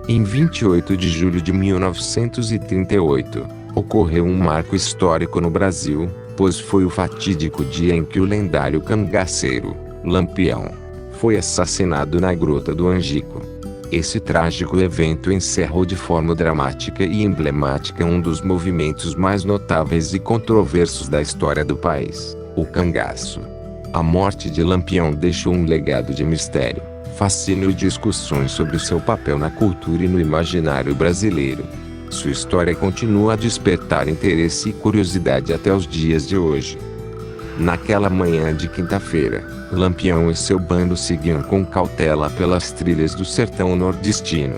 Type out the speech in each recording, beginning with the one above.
Em 28 de julho de 1938, ocorreu um marco histórico no Brasil, pois foi o fatídico dia em que o lendário cangaceiro, Lampião, foi assassinado na Grota do Angico. Esse trágico evento encerrou de forma dramática e emblemática um dos movimentos mais notáveis e controversos da história do país, o cangaço. A morte de Lampião deixou um legado de mistério, fascínio e discussões sobre o seu papel na cultura e no imaginário brasileiro. Sua história continua a despertar interesse e curiosidade até os dias de hoje. Naquela manhã de quinta-feira, Lampião e seu bando seguiam com cautela pelas trilhas do sertão nordestino.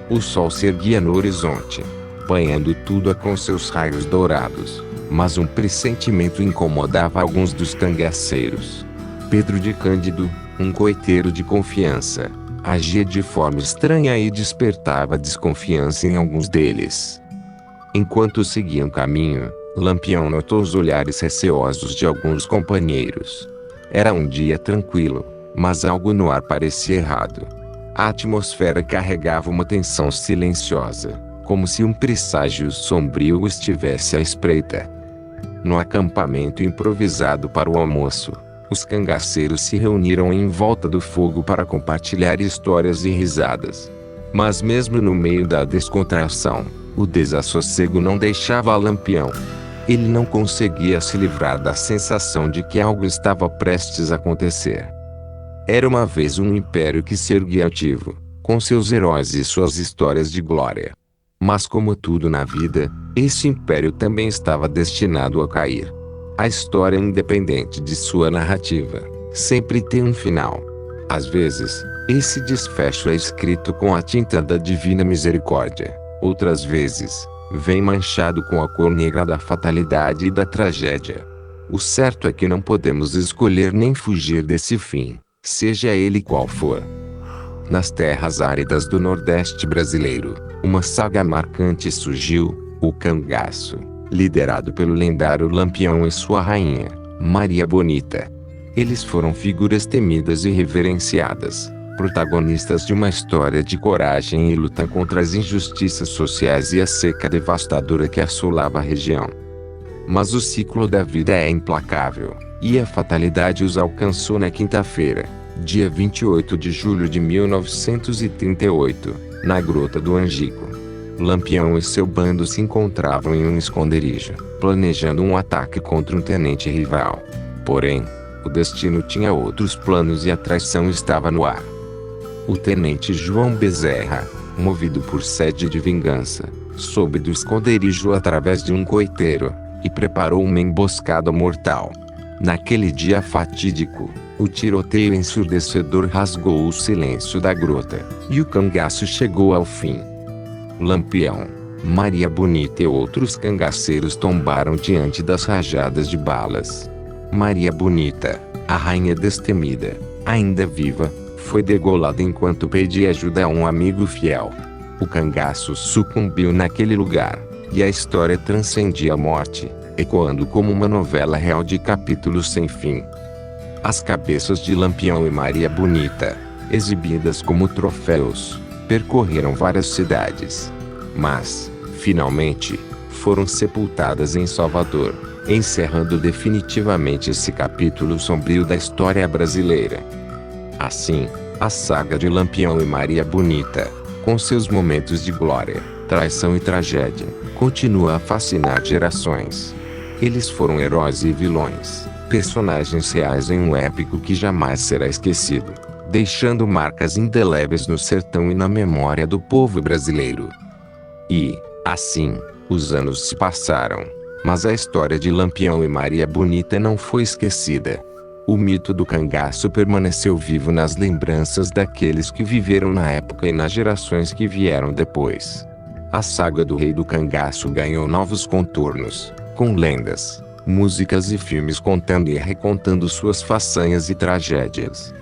O sol se erguia no horizonte, banhando tudo com seus raios dourados, mas um pressentimento incomodava alguns dos cangaceiros. Pedro de Cândido, um coiteiro de confiança, agia de forma estranha e despertava desconfiança em alguns deles. Enquanto seguiam caminho, Lampião notou os olhares receosos de alguns companheiros. Era um dia tranquilo, mas algo no ar parecia errado. A atmosfera carregava uma tensão silenciosa, como se um presságio sombrio estivesse à espreita. No acampamento improvisado para o almoço, os cangaceiros se reuniram em volta do fogo para compartilhar histórias e risadas. Mas mesmo no meio da descontração, o desassossego não deixava Lampião. Ele não conseguia se livrar da sensação de que algo estava prestes a acontecer. Era uma vez um império que se erguia ativo, com seus heróis e suas histórias de glória. Mas como tudo na vida, esse império também estava destinado a cair. A história, independente de sua narrativa, sempre tem um final. Às vezes, esse desfecho é escrito com a tinta da divina misericórdia. Outras vezes, vem manchado com a cor negra da fatalidade e da tragédia. O certo é que não podemos escolher nem fugir desse fim, seja ele qual for. Nas terras áridas do Nordeste brasileiro, uma saga marcante surgiu, o cangaço, liderado pelo lendário Lampião e sua rainha, Maria Bonita. Eles foram figuras temidas e reverenciadas, protagonistas de uma história de coragem e luta contra as injustiças sociais e a seca devastadora que assolava a região. Mas o ciclo da vida é implacável, e a fatalidade os alcançou na quinta-feira, dia 28 de julho de 1938, na Grota do Angico. Lampião e seu bando se encontravam em um esconderijo, planejando um ataque contra um tenente rival. Porém, o destino tinha outros planos e a traição estava no ar. O tenente João Bezerra, movido por sede de vingança, soube do esconderijo através de um coiteiro, e preparou uma emboscada mortal. Naquele dia fatídico, o tiroteio ensurdecedor rasgou o silêncio da grota, e o cangaço chegou ao fim. Lampião, Maria Bonita e outros cangaceiros tombaram diante das rajadas de balas. Maria Bonita, a rainha destemida, ainda viva, foi degolada enquanto pedia ajuda a um amigo fiel. O cangaço sucumbiu naquele lugar, e a história transcendia a morte, ecoando como uma novela real de capítulos sem fim. As cabeças de Lampião e Maria Bonita, exibidas como troféus, percorreram várias cidades. Mas, finalmente, foram sepultadas em Salvador, encerrando definitivamente esse capítulo sombrio da história brasileira. Assim, a saga de Lampião e Maria Bonita, com seus momentos de glória, traição e tragédia, continua a fascinar gerações. Eles foram heróis e vilões, personagens reais em um épico que jamais será esquecido, deixando marcas indeléveis no sertão e na memória do povo brasileiro. E, assim, os anos se passaram, mas a história de Lampião e Maria Bonita não foi esquecida. O mito do cangaço permaneceu vivo nas lembranças daqueles que viveram na época e nas gerações que vieram depois. A saga do Rei do Cangaço ganhou novos contornos, com lendas, músicas e filmes contando e recontando suas façanhas e tragédias.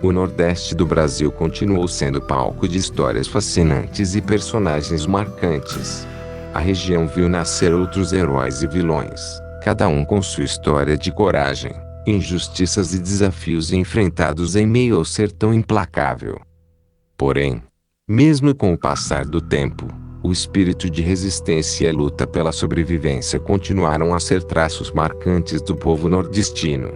O Nordeste do Brasil continuou sendo palco de histórias fascinantes e personagens marcantes. A região viu nascer outros heróis e vilões, cada um com sua história de coragem, injustiças e desafios enfrentados em meio ao sertão implacável. Porém, Mesmo com o passar do tempo, o espírito de resistência e a luta pela sobrevivência continuaram a ser traços marcantes do povo nordestino.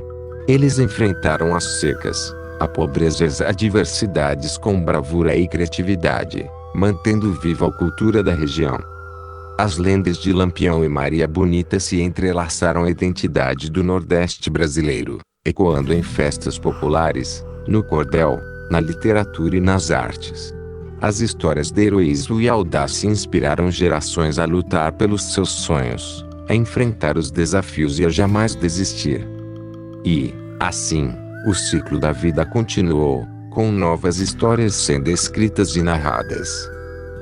Eles enfrentaram as secas, a pobreza e as adversidades com bravura e criatividade, mantendo viva a cultura da região. As lendas de Lampião e Maria Bonita se entrelaçaram à identidade do Nordeste brasileiro, ecoando em festas populares, no cordel, na literatura e nas artes. As histórias de heroísmo e audácia inspiraram gerações a lutar pelos seus sonhos, a enfrentar os desafios e a jamais desistir. E, assim, o ciclo da vida continuou, com novas histórias sendo escritas e narradas.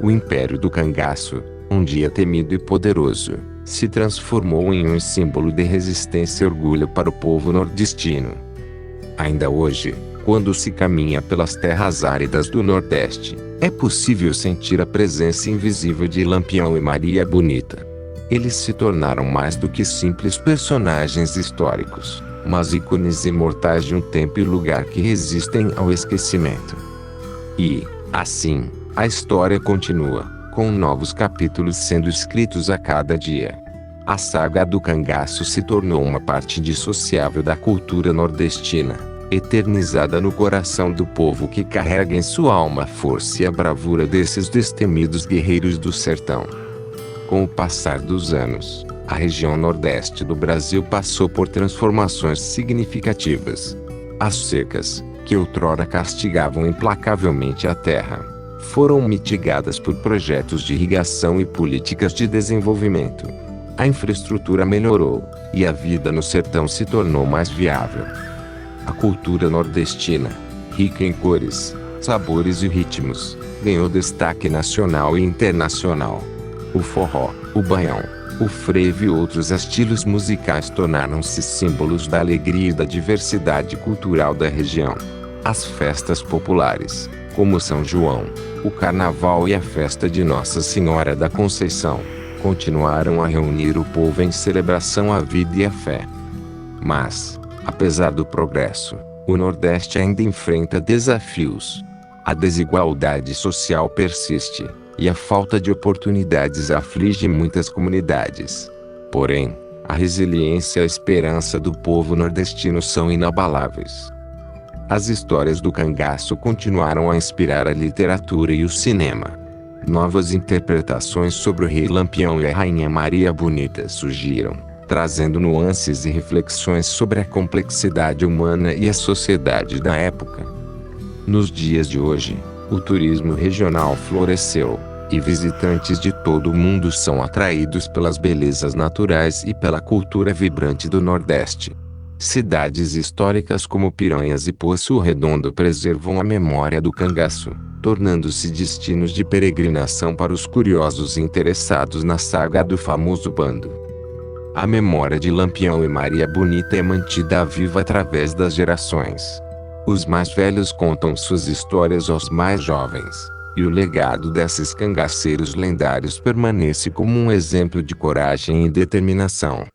O Império do Cangaço, um dia temido e poderoso, se transformou em um símbolo de resistência e orgulho para o povo nordestino. Ainda hoje, quando se caminha pelas terras áridas do Nordeste, é possível sentir a presença invisível de Lampião e Maria Bonita. Eles se tornaram mais do que simples personagens históricos, mas ícones imortais de um tempo e lugar que resistem ao esquecimento. E, assim, a história continua, com novos capítulos sendo escritos a cada dia. A saga do cangaço se tornou uma parte indissociável da cultura nordestina, eternizada no coração do povo que carrega em sua alma a força e a bravura desses destemidos guerreiros do sertão. Com o passar dos anos, a região nordeste do Brasil passou por transformações significativas. As secas, que outrora castigavam implacavelmente a terra, foram mitigadas por projetos de irrigação e políticas de desenvolvimento. A infraestrutura melhorou, e a vida no sertão se tornou mais viável. A cultura nordestina, rica em cores, sabores e ritmos, ganhou destaque nacional e internacional. O forró, o baião, o frevo e outros estilos musicais tornaram-se símbolos da alegria e da diversidade cultural da região. As festas populares, como São João, o Carnaval e a festa de Nossa Senhora da Conceição, continuaram a reunir o povo em celebração à vida e à fé. Mas, apesar do progresso, o Nordeste ainda enfrenta desafios. A desigualdade social persiste, e a falta de oportunidades aflige muitas comunidades. Porém, a resiliência e a esperança do povo nordestino são inabaláveis. As histórias do cangaço continuaram a inspirar a literatura e o cinema. Novas interpretações sobre o rei Lampião e a rainha Maria Bonita surgiram, trazendo nuances e reflexões sobre a complexidade humana e a sociedade da época. Nos dias de hoje, o turismo regional floresceu, e visitantes de todo o mundo são atraídos pelas belezas naturais e pela cultura vibrante do Nordeste. Cidades históricas como Piranhas e Poço Redondo preservam a memória do cangaço, tornando-se destinos de peregrinação para os curiosos interessados na saga do famoso bando. A memória de Lampião e Maria Bonita é mantida viva através das gerações. Os mais velhos contam suas histórias aos mais jovens, e o legado desses cangaceiros lendários permanece como um exemplo de coragem e determinação.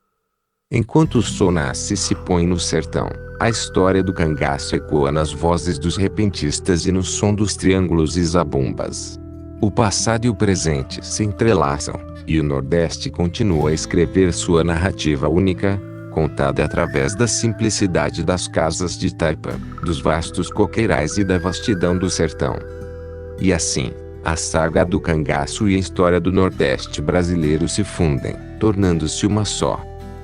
Enquanto o sol nasce e se põe no sertão, a história do cangaço ecoa nas vozes dos repentistas e no som dos triângulos e zabumbas. O passado e o presente se entrelaçam, e o Nordeste continua a escrever sua narrativa única, contada através da simplicidade das casas de taipa, dos vastos coqueirais e da vastidão do sertão. E assim, a saga do cangaço e a história do Nordeste brasileiro se fundem, tornando-se uma só.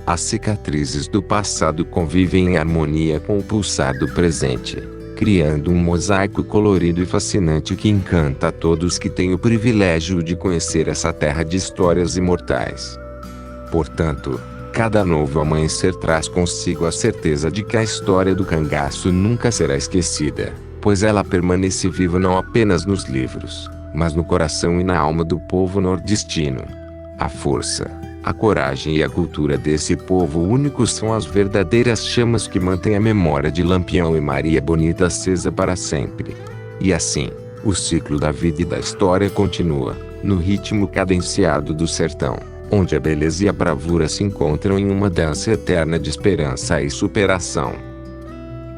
As cicatrizes do passado convivem em harmonia com o pulsar do presente, criando um mosaico colorido e fascinante que encanta a todos que têm o privilégio de conhecer essa terra de histórias imortais. Portanto, cada novo amanhecer traz consigo a certeza de que a história do cangaço nunca será esquecida, pois ela permanece viva não apenas nos livros, mas no coração e na alma do povo nordestino. A força, a coragem e a cultura desse povo único são as verdadeiras chamas que mantêm a memória de Lampião e Maria Bonita acesa para sempre. E assim, o ciclo da vida e da história continua, no ritmo cadenciado do sertão, onde a beleza e a bravura se encontram em uma dança eterna de esperança e superação.